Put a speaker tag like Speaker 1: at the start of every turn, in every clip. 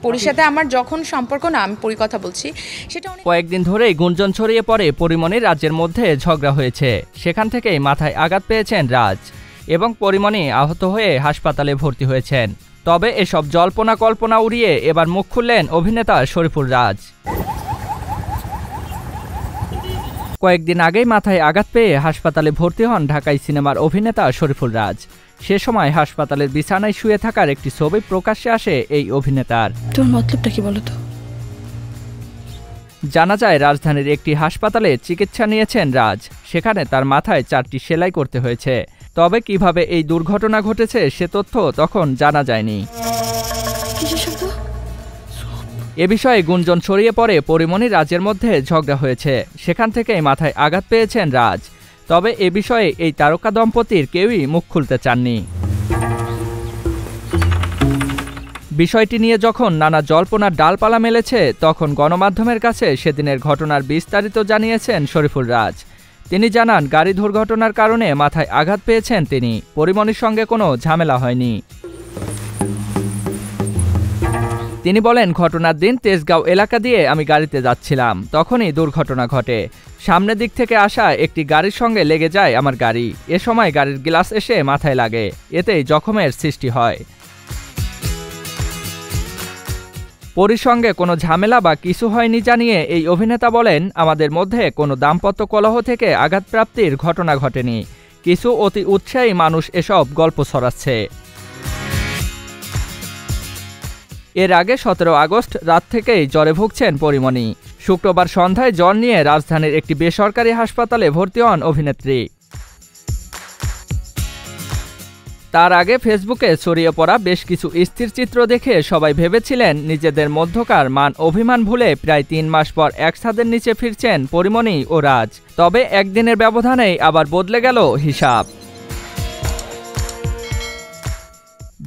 Speaker 1: পরির সাথে আমার যখন সম্পর্ক না, আমি পরির কথা বলছি, সেটা
Speaker 2: কয়েকদিন ধরেই গুঞ্জন ছড়িয়ে পড়ে পরিমণি রাজের মধ্যে ঝগড়া হয়েছে। সেখান থেকেই মাথায় আঘাত পেয়েছেন রাজ এবং পরিমণি আহত হয়ে হাসপাতালে ভর্তি হয়েছেন। তবে এসব জল্পনা কল্পনা উড়িয়ে এবার মুখ খুললেন অভিনেতা শরীফুল রাজ। কয়েকদিন আগেই মাথায় আঘাত পেয়ে হাসপাতালে ভর্তি হন ঢাকাই সিনেমার অভিনেতা শরীফুল রাজ। সে সময় হাসপাতালের বিছানায় শুয়ে থাকার একটি ছবি প্রকাশ্যে আসে এই অভিনেতার।
Speaker 3: তোর মতলবটা কি বলো তো?
Speaker 2: জানা যায় রাজধানীর একটি হাসপাতালে চিকিৎসা নিয়েছেন রাজ। সেখানে তার মাথায় 4টি সেলাই করতে হয়েছে। তবে কিভাবে এই দুর্ঘটনা ঘটেছে সে তথ্য তখন জানা যায়নি। এ বিষয়ে গুঞ্জন ছড়িয়ে পড়ে পরিমণি রাজের মধ্যে ঝগড়া হয়েছে। সেখান থেকেই মাথায় আঘাত পেয়েছেন রাজ। তবে এ বিষয়ে এই তারকা দম্পতির কেউই মুখ খুলতে চাননি। বিষয়টি নিয়ে যখন নানা জল্পনার ডালপালা মেলেছে, তখন গণমাধ্যমের কাছে সেদিনের ঘটনার বিস্তারিত জানিয়েছেন শরীফুল রাজ। তিনি জানান, গাড়ি দুর্ঘটনার কারণে মাথায় আঘাত পেয়েছেন তিনি। পরিমণির সঙ্গে কোনো ঝামেলা হয়নি। তিনি বলেন, ঘটনার দিন তেজগাঁও এলাকা দিয়ে আমি গাড়িতে যাচ্ছিলাম, তখনই দুর্ঘটনা ঘটে। সামনের দিক থেকে আসা একটি গাড়ির সঙ্গে লেগে যায় আমার গাড়ি। এ সময় গাড়ির গ্লাস এসে মাথায় লাগে, এতেই জখমের সৃষ্টি হয়। পরির সঙ্গে কোনো ঝামেলা বা কিছু হয়নি জানিয়ে এই অভিনেতা বলেন, আমাদের মধ্যে কোনো দাম্পত্য কলহ থেকে আঘাতপ্রাপ্তির ঘটনা ঘটেনি। কিছু অতি উৎসাহী মানুষ এসব গল্প ছড়াচ্ছে। এর আগে 17 আগস্ট রাত থেকেই জ্বরে ভুগছেন পরিমণি। শুক্রবার সন্ধ্যায় জ্বর নিয়ে রাজধানীর একটি বেসরকারি হাসপাতালে ভর্তি হন অভিনেত্রী। তার আগে ফেসবুকে ছড়িয়ে পড়া বেশ কিছু স্থিরচিত্র দেখে সবাই ভেবেছিলেন নিজেদের মধ্যকার মান অভিমান ভুলে প্রায় 3 মাস পর এক ছাদের নিচে ফিরছেন পরিমণি ও রাজ। তবে একদিনের ব্যবধানেই আবার বদলে গেল হিসাব।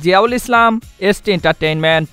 Speaker 2: জিয়াউল ইসলাম, এসটি এন্টারটেইনমেন্ট।